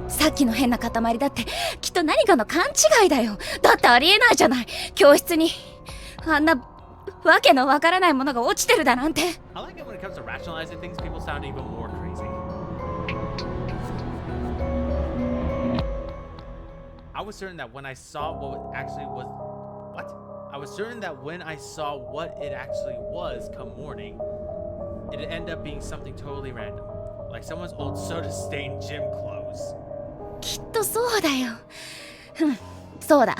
さっきの変な塊だってきっと何かの勘違いだよ。だってありえないじゃない。教室にあんなわけのわからないものが落ちてるだなんて。I like it when it comes to rationalizing things, people sound even more crazy. I was certain that when I saw what actually was... What? I was certain that when I saw what it actually was come morning, it'd end up being something totally random. Like someone's old soda-stained gym clothes. きっとそうだよ。そうだ。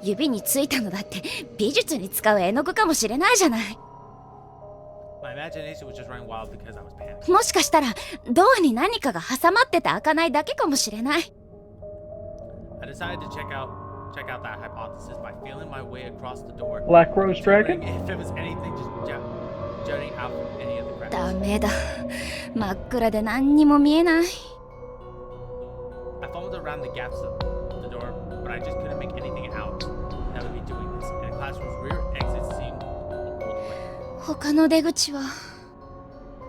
指についたのだって美術に使う絵の具かもしれないじゃない。My imagination was just running wild because I was panicked. もしかしたらドアに何かが挟まってて開かないだけかもしれない。I decided to check out that hypothesis by feeling my way across the door. Black Rose Dragon? If it was anything just jutting out from any of the cracks. ダメだ。真っ暗で何にも見えない。I fumbled around the gaps of the door, but I just couldn't make anything out that would be doing this. And the classroom's rear exit seemed a world away. 他の出口は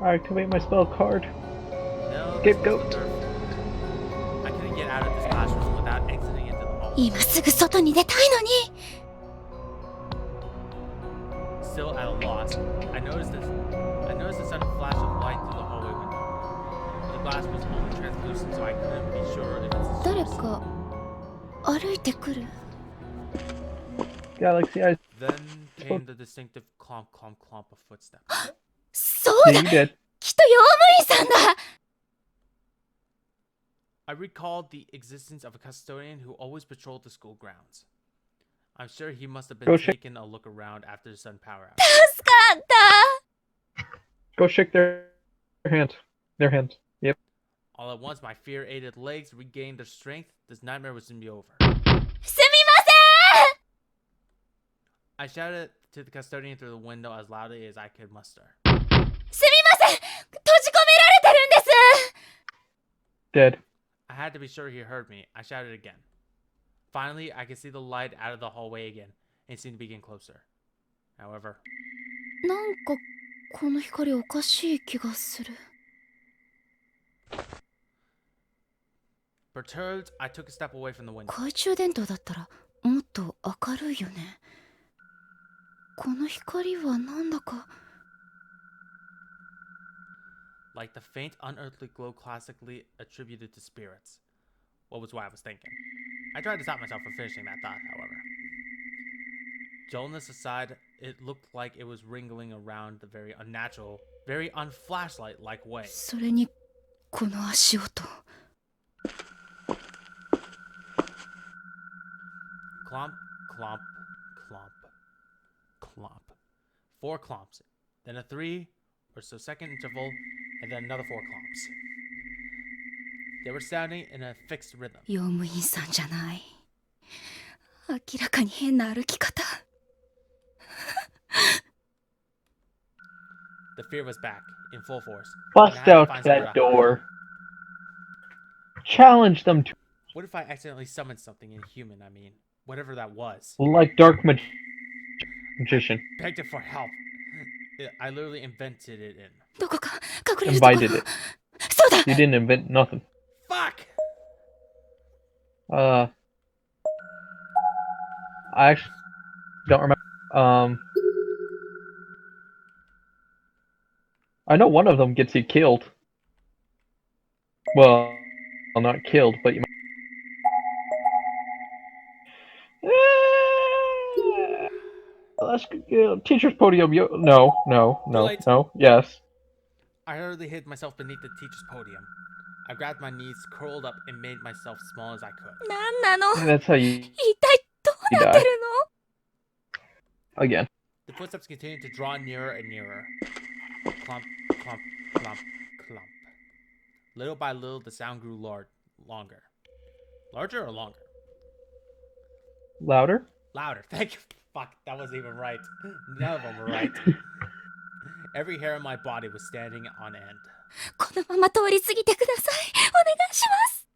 Activate my spell card. No, Scapegoat. I couldn't get out of this classroom without exiting into the hall. 今すぐ外に出たいのに。Still at a loss, I noticed a sudden flash of light through the hallway window. The glass was only translucent, so I couldn't be sure if it's 誰か歩いてくる。 Galaxy Eyes. Then came the distinctive clomp clomp clomp of footsteps. そうだ。 You did. きっと用務員さんだ。 I recalled the existence of a custodian who always patrolled the school grounds. I'm sure he must have been Go check- taking a look around after the sun power out. 助かった。 Go shake their hands. Their hands. Yep. All at once, my fear-aided legs regained their strength. This nightmare was soon be over. すみません。 I shouted to the custodian through the window as loudly as I could muster. すみません。閉じ込められてるんです。 Dead. I had to be sure he heard me. I shouted again. Finally, I could see the light out of the hallway again, and it seemed to be getting closer. However, なんかこの光おかしい気がする。 perturbed, I took a step away from the window. 懐中電灯だったらもっと明るいよね。この光はなんだか。 Like the faint, unearthly glow classically attributed to spirits. What was what I was thinking? I tried to stop myself from finishing that thought, however. Dullness aside, it looked like it was wriggling around the very unnatural, very unflashlight-like way. それにこの足音。 Clomp, clomp, clomp, clomp. 4 clomps, then a 3 or so second interval, and then another 4 clomps. They were sounding in a fixed rhythm. 用務員さんじゃない。明らかに変な歩き方。 The fear was back, in full force. Bust And I had to out find somewhere that to hide. door. Challenge them to What if I accidentally summoned something inhuman, I mean? Whatever that was. like dark magician. Begged it for help. I literally invented it in. どこか隠れるところ。 Invited it. そうだ。 You didn't invent nothing. Fuck! I actually don't remember. I know one of them gets you killed. Well, not killed, but you might. Let's go. Teacher's podium. No. Yes. I hurriedly hid myself beneath the teacher's podium. I grabbed my knees, curled up, and made myself small as I could. なんなの。 And that's how you 一体どうなってるの。 again. The footsteps continued to draw nearer and nearer. Clump, clump, clump, clump. Little by little, the sound grew longer. Larger or longer? Louder. Louder. Thank you. Fuck, that wasn't even right. None of them were right. Every hair on my body was standing on end. このまま通り過ぎてください。お願いします。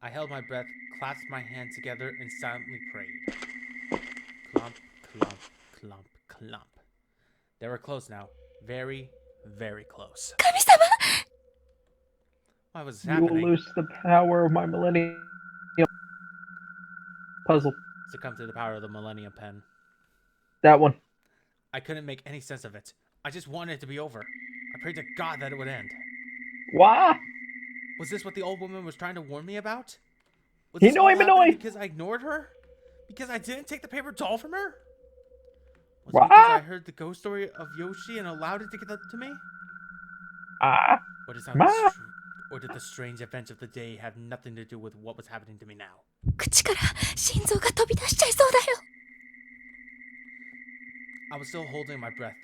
I held my breath, clasped my hands together, and silently prayed. Clump, clump, clump, clump. They were close now. Very, very close. 神様。Why was this You will happening? lose the power of my millennium puzzle. Succumb to the power of the Millennium Pen. That one. I couldn't make any sense of it. I just wanted it to be over. I prayed to God that it would end. Why? Was this what the old woman was trying to warn me about? Was this all Hinoi happening Minoi! because I ignored her? Because I didn't take the paper doll from her? Was it Why? because I heard the ghost story of Yoshi and allowed it to get up to me? Ah. Or did, Ma. or did the strange events of the day have nothing to do with what was happening to me now? 口から心臓が飛び出しちゃいそうだよ。 I was still holding my breath.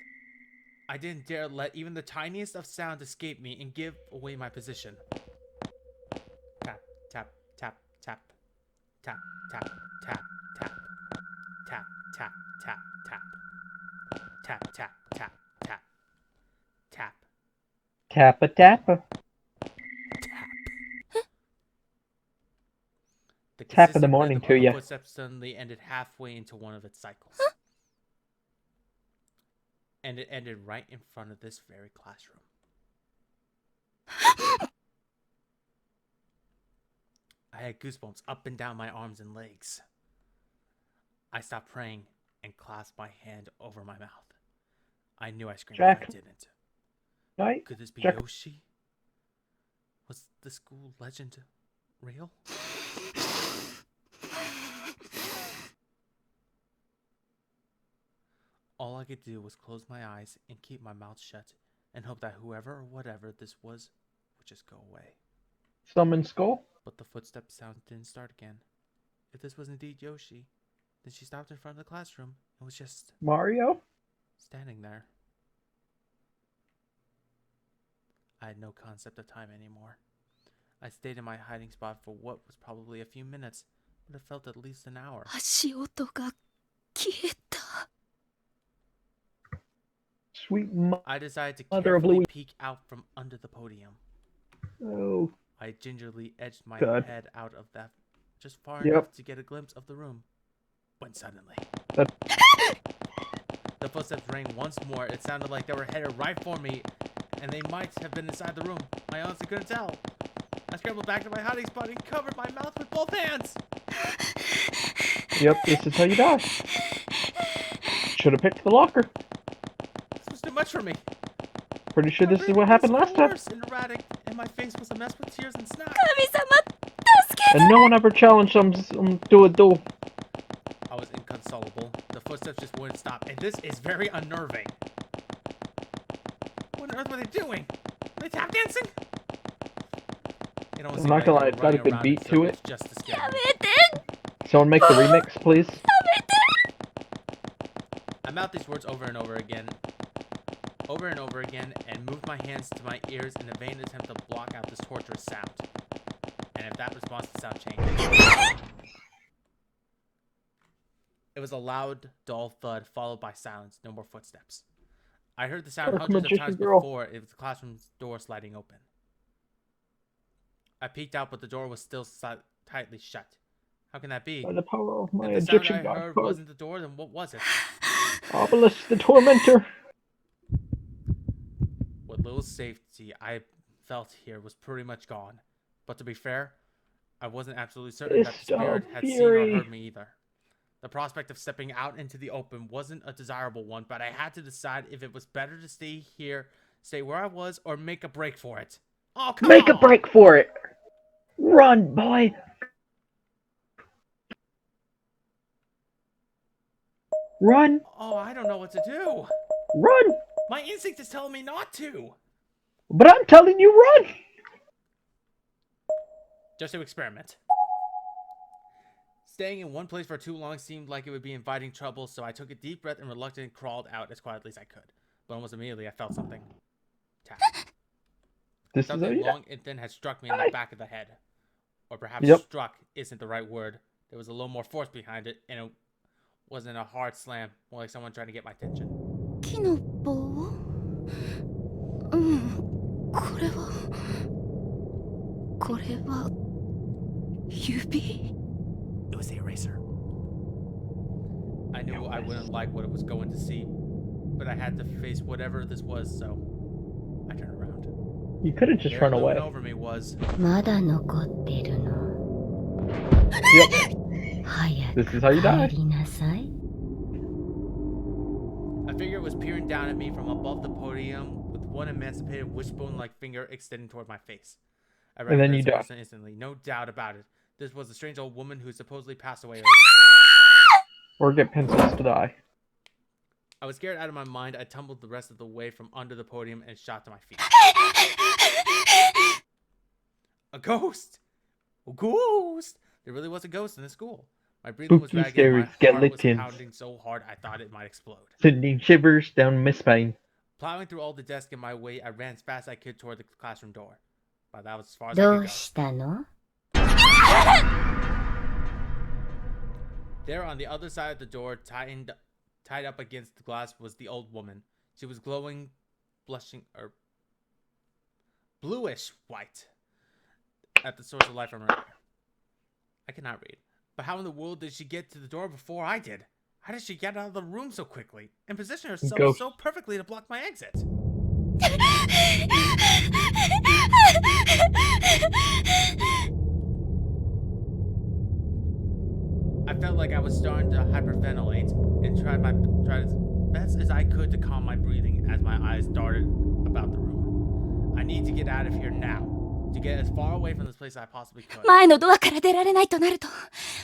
I didn't dare let even the tiniest of sound escape me and give away my position. Tap, tap, tap, tap. Tap, tap, tap, tap. Tap, tap, tap, tap. Tap, tap, tap, tap. Tap, Tappa tappa. tap. The Tap in the consistent morning rhythm to of the ya. footsteps suddenly ended halfway into one of its cycles. And it ended right in front of this very classroom. I had goosebumps up and down my arms and legs. I stopped praying and clasped my hand over my mouth. I knew I screamed if I Jack. didn't. Right? Could this be Jack. Yoshi? Was the school legend real? All I could do was close my eyes and keep my mouth shut and hope that whoever or whatever this was would just go away. Summon skull? But the footstep sound didn't start again. If this was indeed Yoshi, then she stopped in front of the classroom and was just Mario? standing there. I had no concept of time anymore. I stayed in my hiding spot for what was probably a few minutes, but it felt at least an hour. 足音が消えた。 Sweet I decided to Mother of carefully Louis. peek out from under the podium. Oh. I gingerly edged my God. head out of that just far Yep. enough to get a glimpse of the room. When suddenly, That- the footsteps rang once more. It sounded like they were headed right for me, and they might have been inside the room. I honestly couldn't tell. I scrambled back to my hiding spot and covered my mouth with both hands. Yep, this is how you die. Should have picked the locker. This was too much for me. Pretty sure My this is breathing what happened was last time. coarse and erratic, and my face was a mess with tears and snot. 神様、助けて。 And no one ever challenged them to a duel. I was inconsolable. The footsteps just wouldn't stop, and this is very unnerving. What on earth were they doing? Were they tap dancing? It almost I'm seemed not like gonna they lie, were it's got a running good around beat in to it. circles just to scare や me. めて。 Someone make the remix, please. やめて。 I mouthed these words over and over again, and moved my hands to my ears in a vain attempt to block out this torturous sound. And if that response to sound changed, it was a loud, dull thud followed by silence. No more footsteps. I heard the sound Dark hundreds of magician times girl. before. It was the classroom's door sliding open. I peeked out, but the door was still tightly shut. How can that be? By the power of my If the sound Egyptian I god heard card. wasn't the door, then what was it? Obelisk the Tormentor. What little safety I felt here was pretty much gone. But to be fair, I wasn't absolutely certain that the Fist of spirit had seen or Fury. heard me either. The prospect of stepping out into the open wasn't a desirable one, but I had to decide if it was better to stay here, stay where I was, or make a break for it. Oh, come Make a on! break for it. Run, boy. Run. Oh, I don't know what to do. Run. My instinct is telling me not to. But I'm telling you, run. Just to experiment. Staying in one place for too long seemed like it would be inviting trouble, so I took a deep breath and reluctantly crawled out as quietly as I could. But almost immediately I felt something. Tap. This is Something how you long and thin had struck me in the back of the head. Or perhaps Yep. struck isn't the right word. There was a little more force behind it, and it wasn't a hard slam, more like someone trying to get my attention. 木の棒？うん、これは指？ It was the eraser. I knew I wouldn't like what it was going to see, but I had to face whatever this was, so I turned around. You could have just There run looming away. over me was まだ残ってるの。 Yep. 早 This く is how you die. 帰りなさい。 a figure was peering down at me from above the podium with one emancipated wishbone-like finger extending toward my face. I And then you recognized the die. person instantly, no doubt about it. This was the strange old woman who supposedly passed away. Or get pencils to die. I was scared out of my mind. I tumbled the rest of the way from under the podium and shot to my feet. A ghost! A ghost! There really was a ghost in the school. My breathing was Spooky, ragged and my scary heart was skeletons. pounding so hard I thought it might explode. Sending shivers down my spine. Plowing through all the desks in my way, I ran as fast as I could toward the classroom door. But that was as far as I ど could う go. したの？ There on the other side of the door, tied up against the glass, was the old woman. She was glowing, bluish white at the source of life from her eye. I cannot read. But how in the world did she get to the door before I did? How did she get out of the room so quickly and position herself Ghost. so perfectly to block my exit? I felt like I was starting to hyperventilate and tried as best as I could to calm my breathing as my eyes darted about the room. I need to get out of here now. To get as far away from this place as I possibly could. 前のドアから出られないとなると、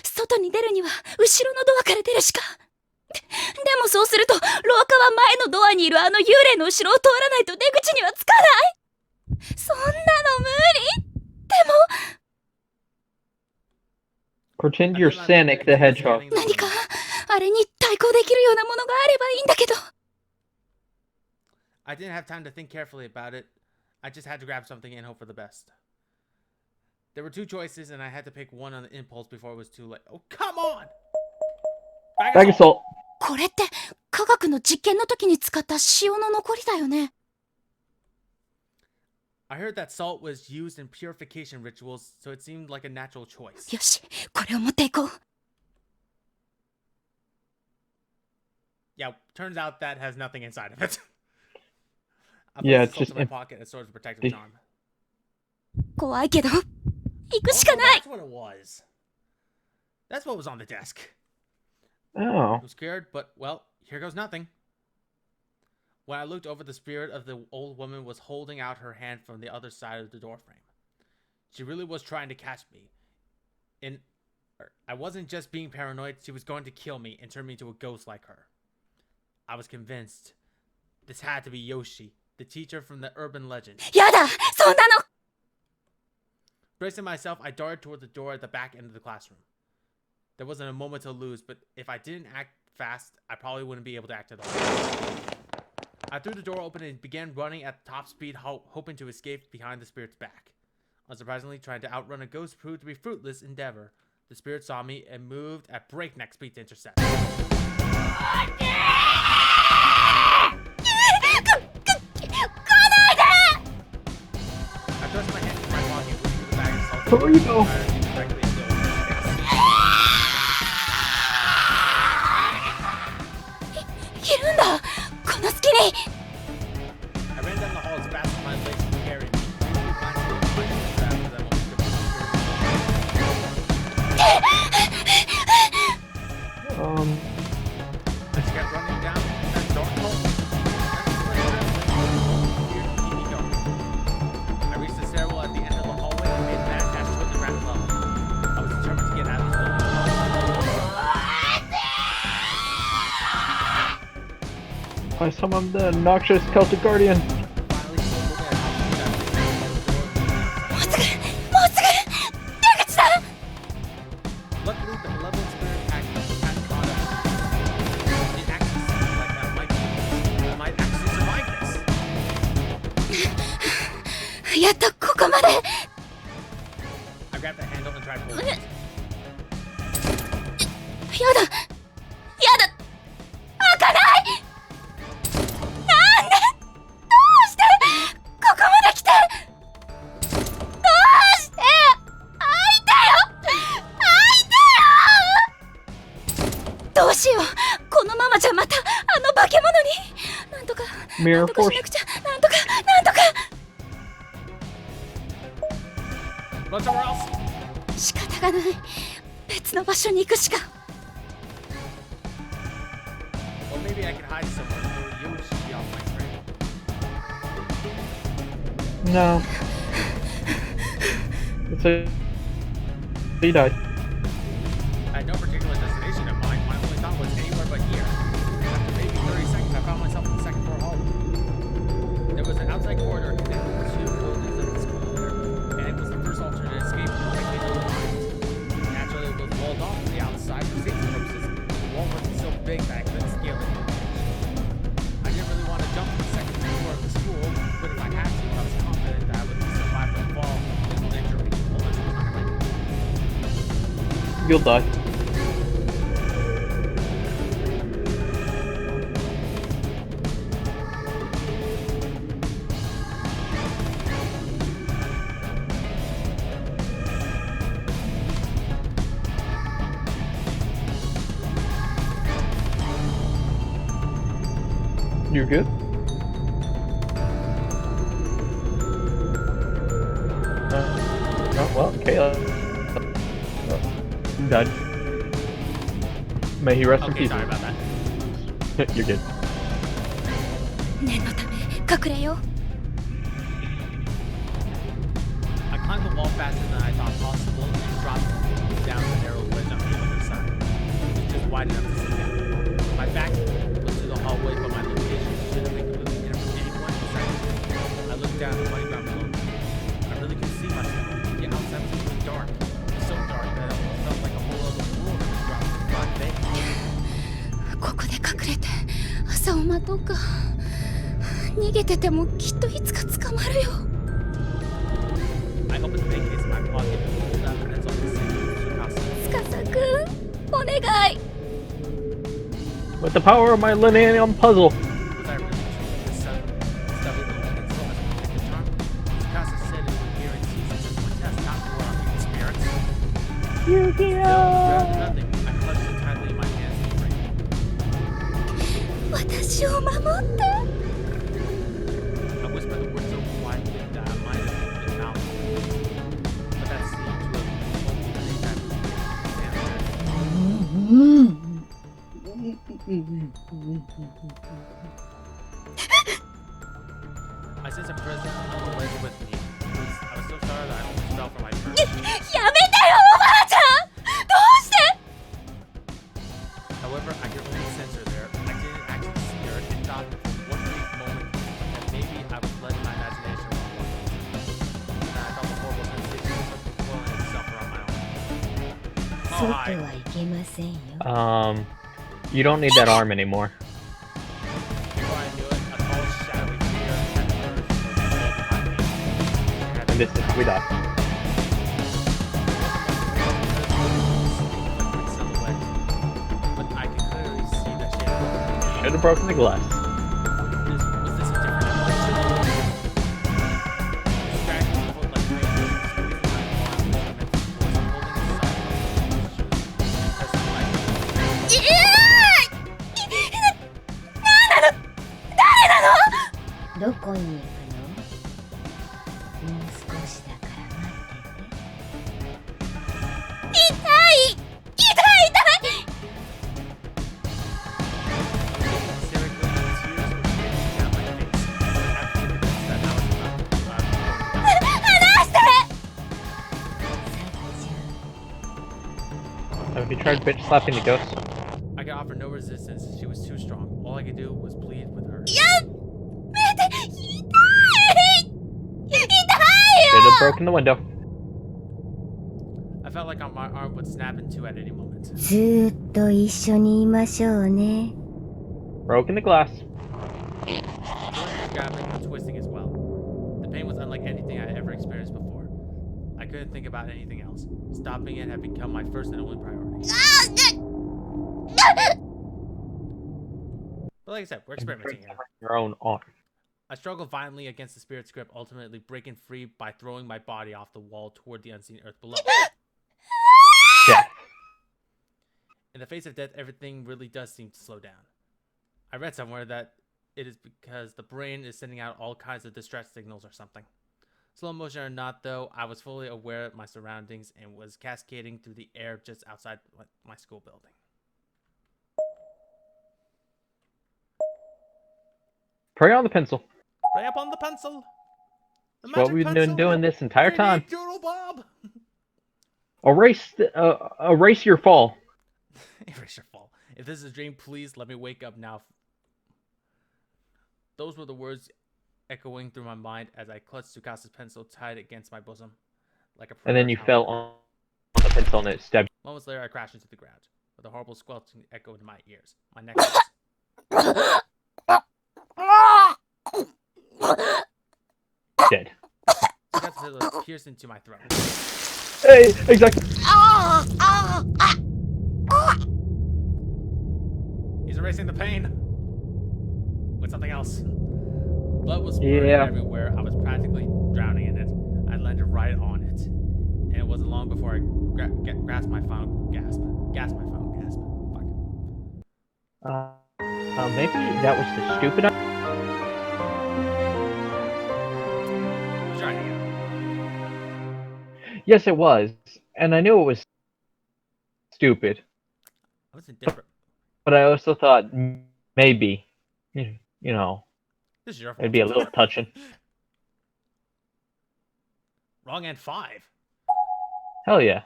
外に出るには後ろのドアから出るしか。でもそうすると、廊下は前のドアにいるあの幽霊の後ろを通らないと出口にはつかない。そんなの無理。でも。Pretend you're Sonic the Hedgehog. 何かあれに対抗できるようなものがあればいいんだけど。I didn't have time to think carefully about it. I just had to grab something and hope for the best. There were two choices, and I had to pick one on the impulse before it was too late. Oh, come on! Bag of salt. これって科学の実験の時に使った塩の残りだよね。I heard that salt was used in purification rituals, so it seemed like a natural choice. よし、これを持っていこう。Yeah, turns out that has nothing inside of it. I Yeah, placed it's the salt just in my pocket as sort of protective charm. 怖いけど、行く Oh, しか no, ない。 that's what it was. That's what was on the desk. Oh. I was scared, but, well, here goes nothing. When I looked over, the spirit of the old woman was holding out her hand from the other side of the doorframe. She really was trying to catch me. I wasn't just being paranoid, she was going to kill me and turn me into a ghost like her. I was convinced. This had to be Yoshi, the teacher from the urban legend. やだ、そんなの。 Bracing myself, I darted toward the door at the back end of the classroom. There wasn't a moment to lose, but if I didn't act fast, I probably wouldn't be able to act at all. I threw the door open and began running at top speed, hoping to escape behind the spirit's back. Unsurprisingly, trying to outrun a ghost proved to be a fruitless endeavor. The spirit saw me and moved at breakneck speed to intercept. I thrust my hand into my pocket, reaching for the bag of salt. Where you go? Directly into it. いるんだ、この隙に。 I ran down the hall as fast as my legs could carry me. Blindly clutching the trap as I almost took I just kept running down that dark hole. I reached the stairwell at the end of the hallway and made a mad dash toward the ground level. I was determined to get out of this building. I summoned the noxious Celtic Guardian. Finally, still moving at top speed, I reached the door. もうすぐ、もうすぐ、出口だ。 Luckily, the malevolent spirit had caught up. It actually seemed like I might actually survive this. やっとここまで。 I grabbed the handle and tried pulling it. やだ、やだ、開かない。なんで、どうして、ここまで来て。どうして、開いてよ、開いてよ。どうしよう、このままじゃまたあの化け物に。なんとか、なん Mirror とかし Force. なくちゃ、なんとか、なんとか。Go somewhere else. 仕方がない。別の場所に行くしか。Or maybe I can hide somewhere where you should be off my trail. No. So he died. I had no particular destination in mind. My only thought was anywhere but here. After maybe 30 seconds, I found myself in the second floor hall. There was an outside corridor connecting the two buildings of the school there, and it was the first alternate escape from my capable mind. Naturally, it was walled off from the outside for safety purposes. The wall wasn't so big that I couldn't scale it. I didn't really want to jump from the second floor of the school, but if I had to, I was confident that I would survive the fall with little injury. Well, that's what I'm like. You'll die. You're good? Oh, well, Kayla. Died. May he rest in Okay, peace. sorry about that. You're good. 念のため隠れよう。 I climbed the wall faster than I thought possible and dropped down the narrow ledge on the other side. It was just wide enough to sit down. My back was to the hallway, but my location should have been completely hidden from anyone inside. I looked down at the muddy ground below me. I really couldn't see much. The outside was really dark. It was so dark that it almost felt like a whole other world had dropped from black day. ここで隠れて朝を待とうか。逃げててもきっといつか捕まるよ。 I opened the big case in my pocket and pulled out the pencil and the司くん、お願い。 With the power of my Lineum puzzle. Was I really choosing this stubby little pencil as a protective charm? Casa said it would guarantee successful test, not for our mutant spirits. Yu-Gi-Oh! Still, nothing. I clutched it tightly in my hands and prayed. 私を守って。 I whispered the words so quietly that I might have been mouthed. But that seemed to have only made that I sensed a presence on the ledge with me. I was so sorry that I almost fell from my perch. やめてよ、おばあちゃん。どうして。 However, I could only sense her there. I didn't actually see her and thought for one brief moment that maybe I was letting my imagination run wild. And I felt the horrible sensation of coiling itself around my arm. Oh, 外 hi. はいけませんよ。 You don't need that arm anymore. Before I knew it, a tall, shadowy figure had emerged from the wall behind me. And this is how we die. But I could clearly see that she had broken. Should have broken the glass. Was this a different evolution? Dragging the foot like crazy, squeezing my arm, and was holding a soft like shoes. And pressing my いなんなの。誰なの。どこに行くの？もう少しだから待ってて。痛い。痛い。 hysterically, and tears were streaming down my face. After the convinced that I was about to go out of the 離して。 Have you tried bitch slapping the ghost? I could offer no resistance. She was too strong. All I could do was plead with her. やめて。痛い。痛い Should よ。 have broken the window. I felt like my arm would snap in two at any moment. ずーっと一緒にいましょうね。 Broken the glass. Feeling was grabbing and twisting as well. The pain was unlike anything I had ever experienced before. I couldn't think about anything else. Stopping it had become my first and only priority. But like I said, we're experimenting here. Your own arm. I struggled violently against the spirit's grip, ultimately breaking free by throwing my body off the wall toward the unseen earth below. Death. In the face of death, everything really does seem to slow down. I read somewhere that it is because the brain is sending out all kinds of distress signals or something. Slow motion or not, though, I was fully aware of my surroundings and was cascading through the air just outside my school building. Pray on the pencil. Pray up on the pencil. The That's what we've been doing this entire time. Doodle Bob. Erase your fall. Erase your fall. If this is a dream, please let me wake up now. Those were the words echoing through my mind as I clutched Tsukasa's pencil tight against my bosom. Like a And then you fell on the pencil and it stabbed. Moments later, I crashed into the ground, with a horrible squelching echo in my ears. My neck hurts. Dead. Tsukasa's pencil pierced into my throat. Hey, exactly. He's erasing the pain with something else. Blood was spurting everywhere. I was practically drowning in it. I landed right on it. And it wasn't long before I grasped my final gasp. Gasped my final gasp. Fuck. Maybe that was the stupid. Try it again. Yes, it was. And I knew it was stupid. I was indifferent. But I also thought maybe, you know, This is your fault. it'd be a little touching. Wrong and 5. Hell yeah.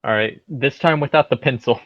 Alright, this time without the pencil.